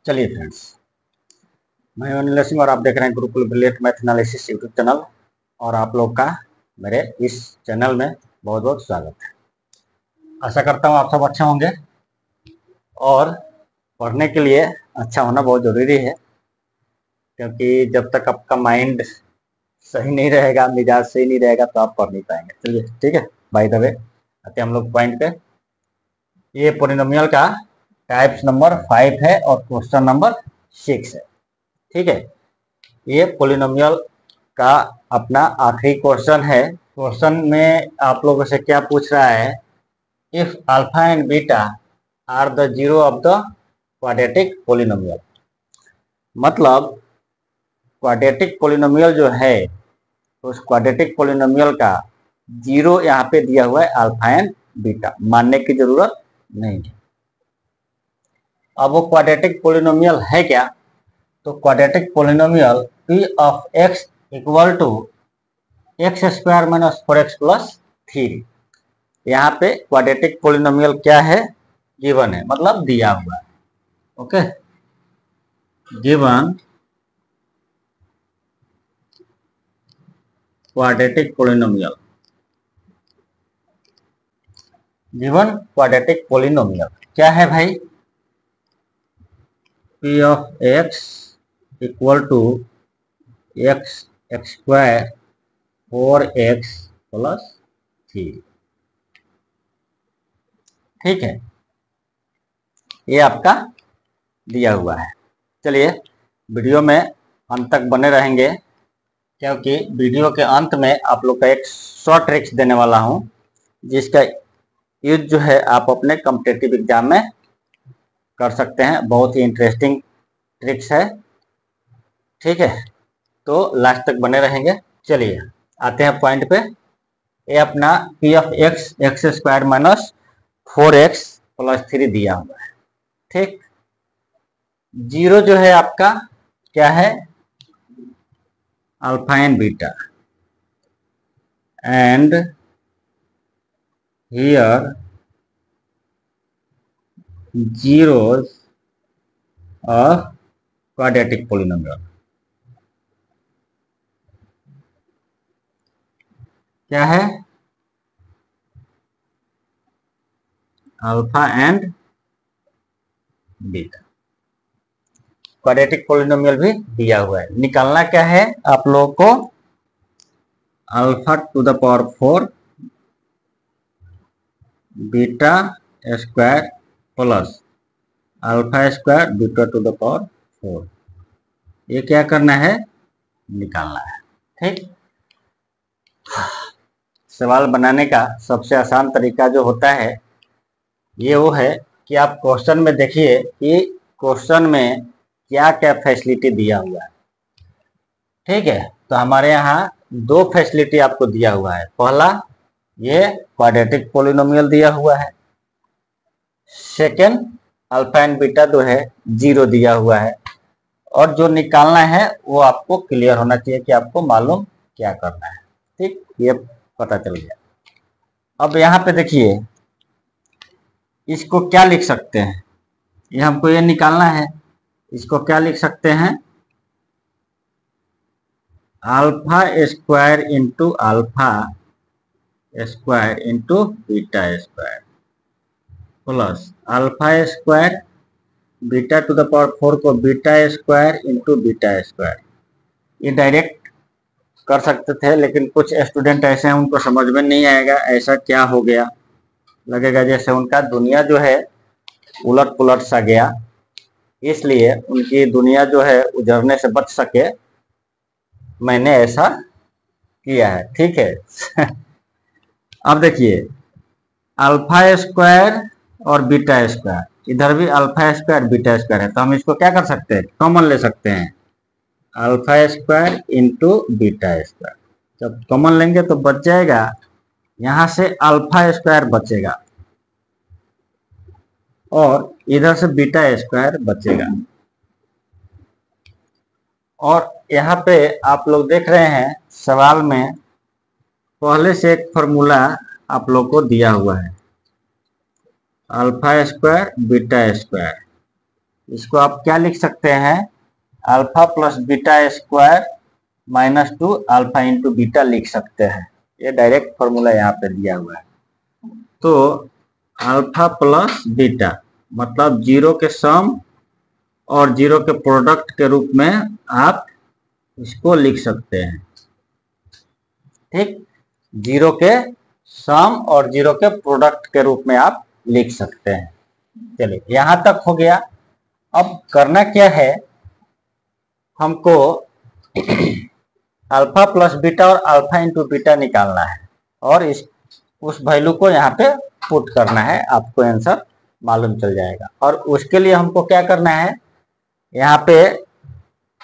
चलिए फ्रेंड्स, मैं हूं अनिल सिंह और आप देख रहे हैं Gurukul brilliant math analysis YouTube channel. और आप लोग का मेरे इस चैनल में बहुत बहुत स्वागत है। आशा करता हूं आप सब अच्छे होंगे और पढ़ने के लिए अच्छा होना बहुत ज़रूरी है, क्योंकि जब तक आपका माइंड सही नहीं रहेगा, मिजाज सही नहीं रहेगा, तो आप पढ़ नहीं पाएंगे। चलिए ठीक है, बाय द वे आते हम लोग पॉइंट पे। ये पोलिनोमियल का टाइप्स नंबर 5 है और क्वेश्चन नंबर 6 है। ठीक है, ये पोलिनोमियल का अपना आखिरी क्वेश्चन है। क्वेश्चन में आप लोगों से क्या पूछ रहा है, if alpha and beta are the zero of the quadratic polynomial. मतलब क्वाड्रेटिक पोलिनोमियल जो है, उस क्वाड्रेटिक पोलिनोमियल का जीरो यहाँ पे दिया हुआ है अल्फा एंड बीटा, मानने की जरूरत नहीं है। अब वो क्वाड्रेटिक पोलिनोमियल है क्या? तो quadratic polynomial P of X equal to X square minus 4x plus 3। यहाँ पे क्वाड्रेटिक पोलिनोमियल क्या है? गिवन है, मतलब दिया हुआ है। Okay, given quadratic polynomial, given quadratic polynomial क्या है भाई? P of X equal to X square 4x plus 3। ठीक है, ये आपका दिया हुआ है। चलिए वीडियो में अंत तक बने रहेंगे, क्योंकि वीडियो के अंत में आप लोग का एक शॉर्ट ट्रिक्स देने वाला हूं, जिसका यूज जो है आप अपने कॉम्पिटिटिव एग्जाम में कर सकते हैं। बहुत ही इंटरेस्टिंग ट्रिक्स है। ठीक है, तो लास्ट तक बने रहेंगे। चलिए आते हैं पॉइंट पे। ये अपना P of x x square minus 4x plus 3 दिया हुआ है। ठीक, जीरो जो है आपका क्या है? Alpha and beta, and here zeros of quadratic polynomial। क्या है? Alpha and beta. Quadratic polynomial भी दिया हुआ है। निकालना क्या है आप लोगों को? Alpha to the power 4 beta square plus alpha square beta to the power 4। ये क्या करना है? निकालना है। ठीक, सवाल बनाने का सबसे आसान तरीका जो होता है ये वो है कि आप क्वेश्चन में देखिए कि क्वेश्चन में क्या क्या फैसिलिटी दिया हुआ है। ठीक है, तो हमारे यहाँ दो फैसिलिटी आपको दिया हुआ है। पहला, ये क्वाड्रेटिक पोलिनोमियल दिया हुआ है। सेकंड, अल्फा एंड बीटा जो है जीरो दिया हुआ है। और जो निकालना है वो आपको क्लियर होना चाहिए कि आपको मालूम क्या करना है। ठीक, ये पता चल गया। अब यहाँ पे देखिए, इसको क्या लिख सकते हैं? ये हमको ये निकालना है। इसको क्या लिख सकते हैं? Alpha square into alpha square into beta square plus alpha square beta to the power 4 को beta square into beta square. ये डायरेक्ट कर सकते थे, लेकिन कुछ स्टूडेंट ऐसे हैं उनको समझ में नहीं आएगा ऐसा क्या हो गया। लगेगा जैसे उनका दुनिया जो है उलट पुलट सा गया, इसलिए उनकी दुनिया जो है उजड़ने से बच सके मैंने ऐसा किया है। ठीक है अब देखिए, अल्फा स्क्वायर और बीटा स्क्वायर, इधर भी अल्फा स्क्वायर बीटा स्क्वायर है, तो हम इसको क्या कर सकते हैं? कॉमन ले सकते हैं। Alpha square into beta square. जब कॉमन लेंगे तो बच जाएगा, यहां से अल्फा स्क्वायर बचेगा और इधर से बीटा स्क्वायर बचेगा। और यहाँ पे आप लोग देख रहे हैं सवाल में पहले से एक फॉर्मूला आप लोग को दिया हुआ है, अल्फा स्क्वायर बीटा स्क्वायर इसको आप क्या लिख सकते हैं, alpha plus beta square -2 alpha into beta लिख सकते हैं। ये डायरेक्ट फॉर्मूला यहाँ पे दिया हुआ है। तो अल्फा प्लस बीटा मतलब जीरो के सम और जीरो के प्रोडक्ट के रूप में आप इसको लिख सकते हैं। ठीक, जीरो के सम और जीरो के प्रोडक्ट के रूप में आप लिख सकते हैं। चलिए यहां तक हो गया। अब करना क्या है, हमको अल्फा प्लस बीटा और अल्फा इंटू बीटा निकालना है और उस वैल्यू को यहाँ पे पुट करना है, आपको आंसर मालूम चल जाएगा। और उसके लिए हमको क्या करना है, यहाँ पे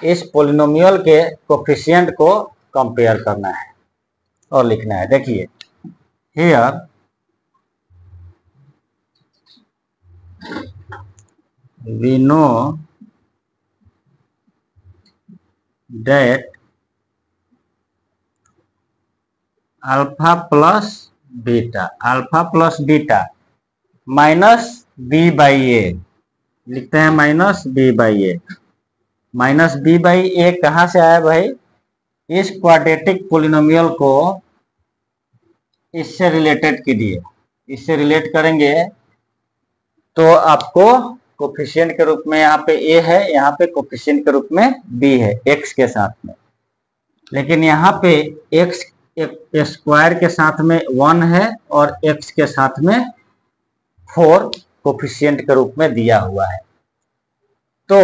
इस पोलिनोमियल के कोफिशिएंट को कंपेयर करना है और लिखना है। देखिए here we know that alpha plus beta minus B by A लिखते हैं, minus B by A. Minus B by A कहाँ से आया भाई, इस क्वाड्रेटिक पोलिनोमियल को इससे रिलेटेड कीजिए। इससे रिलेट करेंगे तो आपको कोफिशिएंट के रूप में यहाँ पे ए है, यहाँ पे कोफिशिएंट के रूप में बी है एक्स के साथ में। लेकिन यहाँ पे एक्स स्क्वायर के साथ में 1 है और एक्स के साथ में 4 कोफिशिएंट के रूप में दिया हुआ है। तो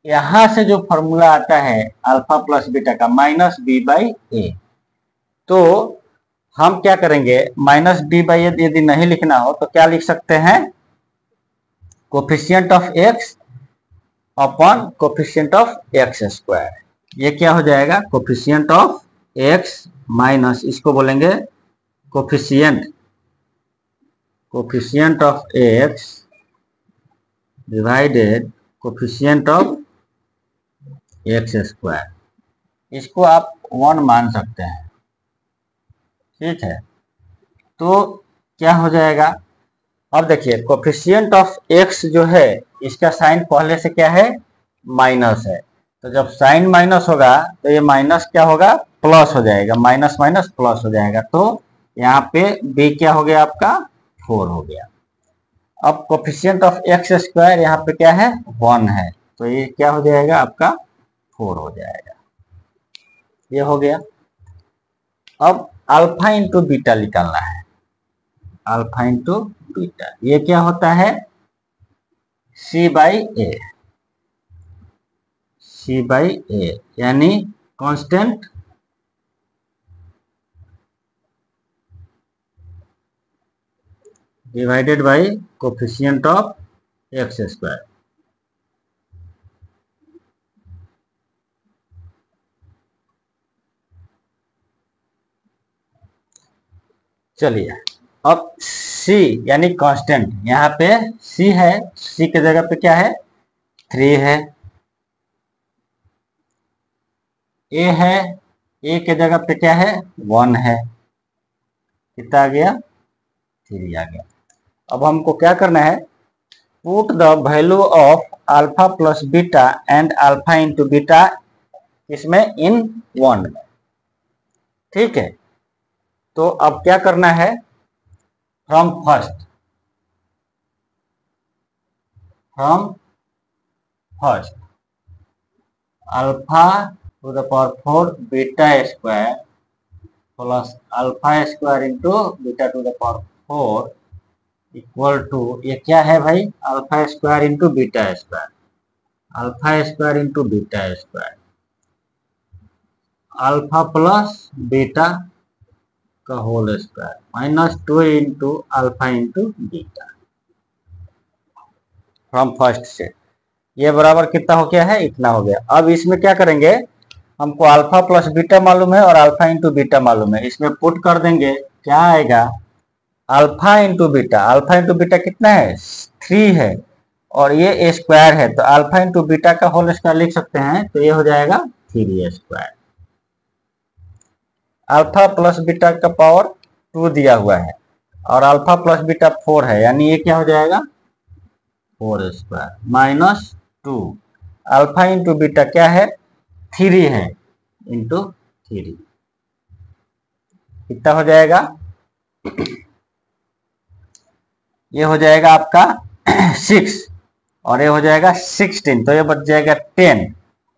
यहां से जो फॉर्मूला आता है अल्फा प्लस बीटा का माइनस बी बाई ए, तो हम क्या करेंगे, माइनस बी बाई ए यदि नहीं लिखना हो तो क्या लिख सकते हैं, coefficient of x upon coefficient of x square. ये क्या हो जाएगा, कोफिशिएंट ऑफ एक्स माइनस इसको बोलेंगे coefficient of x divided coefficient of x square. इसको आप 1 मान सकते हैं। ठीक है, तो क्या हो जाएगा, अब देखिए कोफिशिएंट ऑफ एक्स जो है इसका साइन पहले से क्या है, माइनस है। तो जब साइन माइनस होगा तो ये माइनस क्या होगा, प्लस हो जाएगा, माइनस माइनस प्लस हो जाएगा। तो यहाँ पे बी क्या हो गया आपका, 4 हो गया। अब कोफिशिएंट ऑफ एक्स स्क्वायर यहाँ पे क्या है, 1 है, तो ये क्या हो जाएगा आपका 4 हो जाएगा। ये हो गया। अब अल्फा इंटू बीटा निकालना है, अल्फा इंटू बीटा। ये क्या होता है, सी बाई ए यानी constant divided by coefficient of x square. चलिए अब c यानी कांस्टेंट, यहाँ पे c है, c के जगह पे क्या है, 3 है। a है, a के जगह पे क्या है, 1 है। कितना आ गया, 3 आ गया। अब हमको क्या करना है, put the value of alpha plus beta and alpha into beta इसमें इन 1 में। ठीक है, तो अब क्या करना है, from first alpha to the power 4 beta square plus alpha square into beta to the power 4 equal to, ये क्या है भाई, alpha square into beta square, alpha square into beta square, alpha plus beta का whole square minus 2 into alpha into beta from first से। ये बराबर कितना हो गया है, इतना हो गया। अब इसमें क्या करेंगे, हमको अल्फा प्लस बीटा मालूम है और अल्फा इंटू बीटा मालूम है, इसमें पुट कर देंगे। क्या आएगा, अल्फा इंटू बीटा कितना है, 3 है और ये स्क्वायर है, तो अल्फा इंटू बीटा का होल स्क्वायर लिख सकते हैं, तो ये हो जाएगा 3 स्क्वायर। अल्फा प्लस बीटा का पावर 2 दिया हुआ है और अल्फा प्लस बीटा 4 है, यानी ये क्या हो जाएगा 4 square minus 2, alpha into beta क्या है 3 है, इंटू 3 कितना हो जाएगा, ये हो जाएगा आपका 6 और ये हो जाएगा 16, तो ये बच जाएगा 10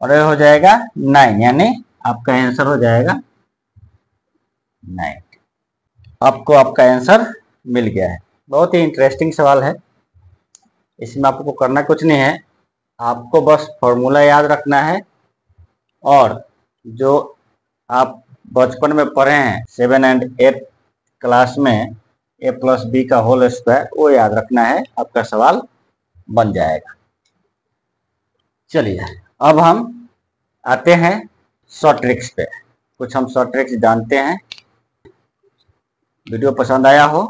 और ये हो जाएगा 9, यानी आपका आंसर हो जाएगा 9। आपको आपका आंसर मिल गया है। बहुत ही इंटरेस्टिंग सवाल है। इसमें आपको करना कुछ नहीं है, आपको बस फॉर्मूला याद रखना है और जो आप बचपन में पढ़े हैं 7 और 8 क्लास में a प्लस बी का होल स्क्वायर, वो याद रखना है, आपका सवाल बन जाएगा। चलिए अब हम आते हैं शॉर्ट ट्रिक्स पे। कुछ हम शॉर्ट ट्रिक्स जानते हैं। वीडियो पसंद आया हो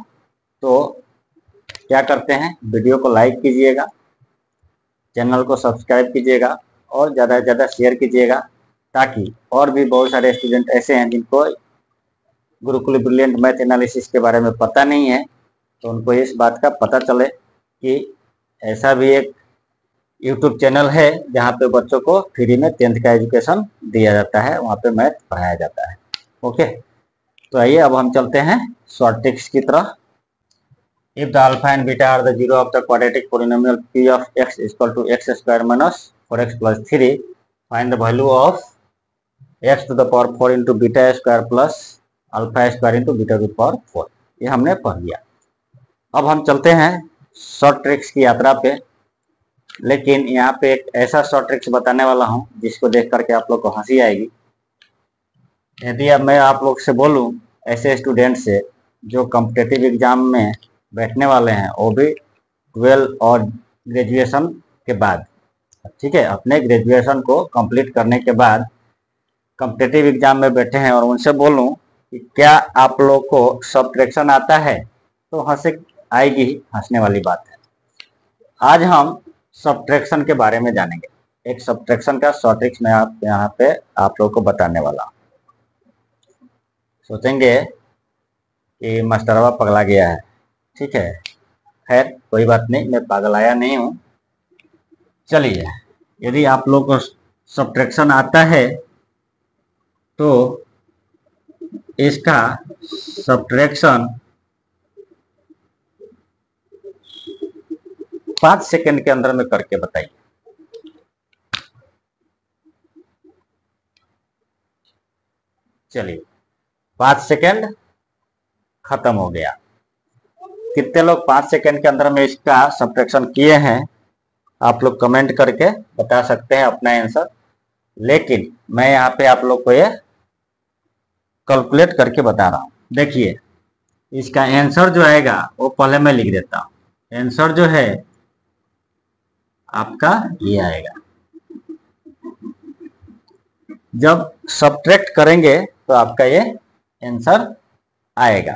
तो क्या करते हैं, वीडियो को लाइक कीजिएगा, चैनल को सब्सक्राइब कीजिएगा और ज़्यादा से ज़्यादा शेयर कीजिएगा, ताकि और भी बहुत सारे स्टूडेंट ऐसे हैं जिनको गुरुकुल ब्रिलियंट मैथ एनालिसिस के बारे में पता नहीं है, तो उनको इस बात का पता चले कि ऐसा भी एक यूट्यूब चैनल है जहाँ पे बच्चों को फ्री में 10th का एजुकेशन दिया जाता है, वहाँ पे मैथ पढ़ाया जाता है। ओके, तो आइए अब हम चलते हैं शॉर्ट ट्रिक्स की तरह। If the alpha and beta are the zero of the quadratic polynomial p of x equal to x square minus 4x plus 3, find the value of x to the power 4 into beta square plus alpha square into beta to power 4। ये हमने पढ़ लिया। अब हम चलते हैं short tricks की यात्रा पे, लेकिन यहाँ पे एक ऐसा शॉर्ट ट्रिक्स बताने वाला हूँ जिसको देख करके आप लोग को हंसी आएगी। यदि अब मैं आप लोग से बोलूँ, ऐसे स्टूडेंट से जो कॉम्पिटिटिव एग्जाम में बैठने वाले हैं, वो भी 12 और ग्रेजुएशन के बाद, ठीक है, अपने ग्रेजुएशन को कंप्लीट करने के बाद कॉम्पिटिटिव एग्जाम में बैठे हैं, और उनसे बोलूं कि क्या आप लोग को सब्ट्रैक्शन आता है, तो हंसी आएगी, हंसने वाली बात है। आज हम सब्ट्रैक्शन के बारे में जानेंगे। एक सब्ट्रैक्शन का शॉर्ट ट्रिक्स मैं यहाँ पे आप लोग को बताने वाला हूँ। सोचेंगे कि मास्टरवा पगला गया है, ठीक है, खैर कोई बात नहीं, मैं पागलाया नहीं हूँ। चलिए, यदि आप लोग को सब्ट्रैक्शन आता है तो इसका सब्ट्रैक्शन 5 सेकंड के अंदर में करके बताइए। चलिए, 5 सेकंड खत्म हो गया। कितने लोग 5 सेकंड के अंदर में इसका सब्ट्रैक्शन किए हैं, आप लोग कमेंट करके बता सकते हैं अपना आंसर। लेकिन मैं यहाँ पे आप लोग को ये कैलकुलेट करके बता रहा हूँ। देखिए, इसका आंसर जो आएगा वो पहले मैं लिख देता हूँ। आंसर जो है आपका ये आएगा। जब सब्ट्रैक्ट करेंगे तो आपका ये आंसर आएगा।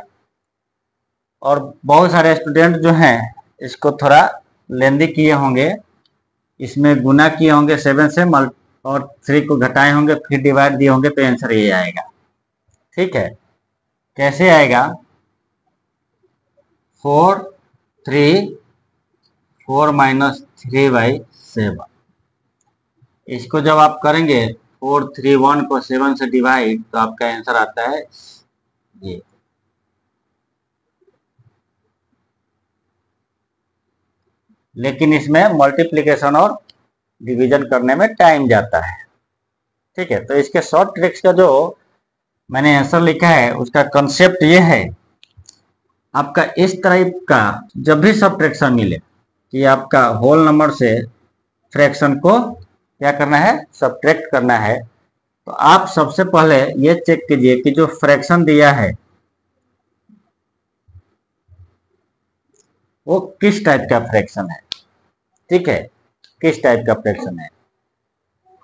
और बहुत सारे स्टूडेंट जो हैं इसको थोड़ा लेंदी किए होंगे, इसमें गुना किए होंगे 7 से और 3 को घटाए होंगे, फिर डिवाइड दिए होंगे, तो आंसर ये आएगा। ठीक है, कैसे आएगा, 4 माइनस 3/7। इसको जब आप करेंगे 431 को 7 से डिवाइड, तो आपका आंसर आता है ये। लेकिन इसमें मल्टीप्लिकेशन और डिवीजन करने में टाइम जाता है। ठीक है, तो इसके शॉर्ट ट्रिक्स का जो मैंने आंसर लिखा है उसका कंसेप्ट ये है, आपका इस टाइप का जब भी सब्ट्रैक्शन मिले कि आपका होल नंबर से फ्रैक्शन को क्या करना है, सब्ट्रैक्ट करना है, तो आप सबसे पहले ये चेक कीजिए कि जो फ्रैक्शन दिया है वो किस टाइप का फ्रैक्शन है। ठीक है, किस टाइप का फ्रैक्शन है।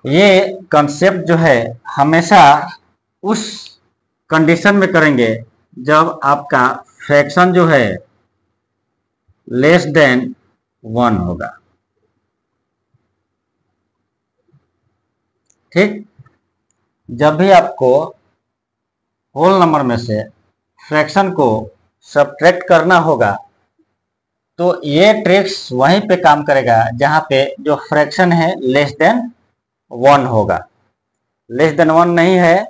ये कंसेप्ट जो है हमेशा उस कंडीशन में करेंगे जब आपका फ्रैक्शन जो है लेस देन 1 होगा। ठीक, जब भी आपको होल नंबर में से फ्रैक्शन को सब्ट्रैक्ट करना होगा तो ये ट्रिक्स वहीं पे काम करेगा जहां पे जो फ्रैक्शन है लेस देन 1 होगा। लेस देन 1 नहीं है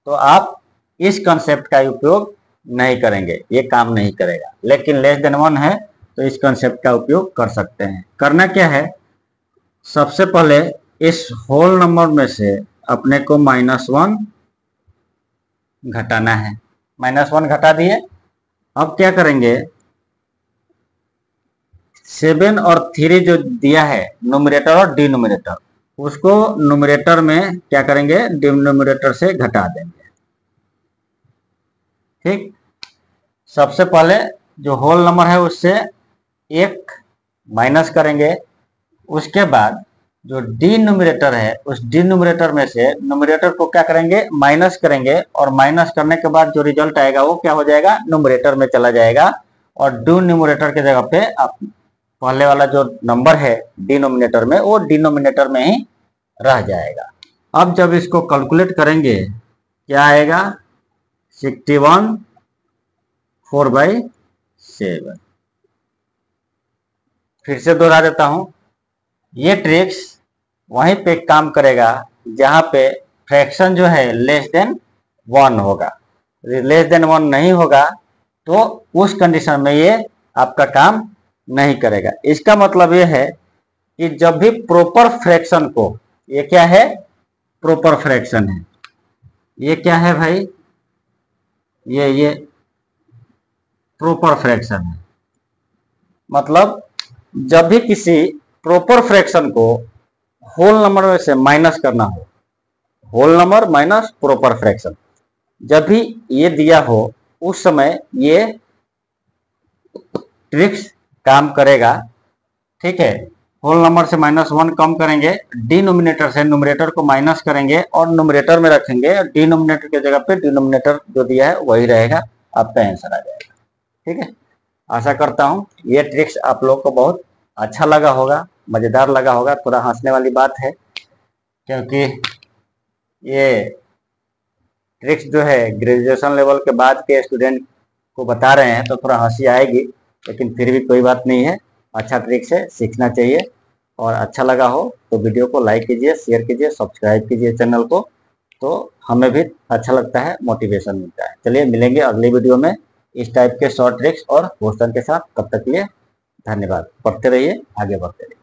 तो आप इस कंसेप्ट का उपयोग नहीं करेंगे, ये काम नहीं करेगा। लेकिन लेस देन 1 है तो इस कंसेप्ट का उपयोग कर सकते हैं। करना क्या है, सबसे पहले इस होल नंबर में से अपने को -1 घटाना है। -1 घटा दिए। अब क्या करेंगे, 7 और 3 जो दिया है न्यूमरेटर और डिनोमिनेटर, उसको न्यूमरेटर में क्या करेंगे, डिनोमिनेटर से घटा देंगे। ठीक, सबसे पहले जो होल नंबर है उससे 1 माइनस करेंगे। उसके बाद जो डिनोमिनेटर है उस डिनोमिनेटर में से न्यूमरेटर को क्या करेंगे, माइनस करेंगे। और माइनस करने के बाद जो रिजल्ट आएगा वो क्या हो जाएगा, न्यूमरेटर में चला जाएगा। और डिनोमिनेटर के जगह पे आप पहले वाला जो नंबर है डिनोमिनेटर में, वो डिनोमिनेटर में ही रह जाएगा। अब जब इसको कैलकुलेट करेंगे क्या आएगा, 61 4/7। फिर से दोहरा देता हूं, ये ट्रिक्स वहीं पे काम करेगा जहां पे फ्रैक्शन जो है लेस देन 1 होगा। लेस देन 1 नहीं होगा तो उस कंडीशन में ये आपका काम नहीं करेगा। इसका मतलब ये है कि जब भी प्रॉपर फ्रैक्शन को, ये क्या है, प्रॉपर फ्रैक्शन है, ये क्या है भाई, ये प्रॉपर फ्रैक्शन है। मतलब जब भी किसी प्रॉपर फ्रैक्शन को होल नंबर में से माइनस करना हो, whole number minus proper fraction, जब भी ये दिया हो उस समय ये ट्रिक्स काम करेगा। ठीक है, होल नंबर से -1 कम करेंगे, डिनोमिनेटर से न्यूमरेटर को माइनस करेंगे और न्यूमरेटर में रखेंगे। डिनोमिनेटर की जगह पे डिनोमिनेटर जो दिया है वही रहेगा, आपका आंसर आ जाएगा। ठीक है, आशा करता हूं ये ट्रिक्स आप लोग को बहुत अच्छा लगा होगा, मजेदार लगा होगा। थोड़ा हंसने वाली बात है क्योंकि ये ट्रिक्स जो है ग्रेजुएशन लेवल के बाद के स्टूडेंट को बता रहे हैं तो थोड़ा हंसी आएगी, लेकिन फिर भी कोई बात नहीं है। अच्छा ट्रिक्स है, सीखना चाहिए। और अच्छा लगा हो तो वीडियो को लाइक कीजिए, शेयर कीजिए, सब्सक्राइब कीजिए चैनल को, तो हमें भी अच्छा लगता है, मोटिवेशन मिलता है। चलिए मिलेंगे अगली वीडियो में इस टाइप के शॉर्ट ट्रिक्स और क्वेश्चन के साथ। तब तक के लिए धन्यवाद। पढ़ते रहिए, आगे बढ़ते रहिए।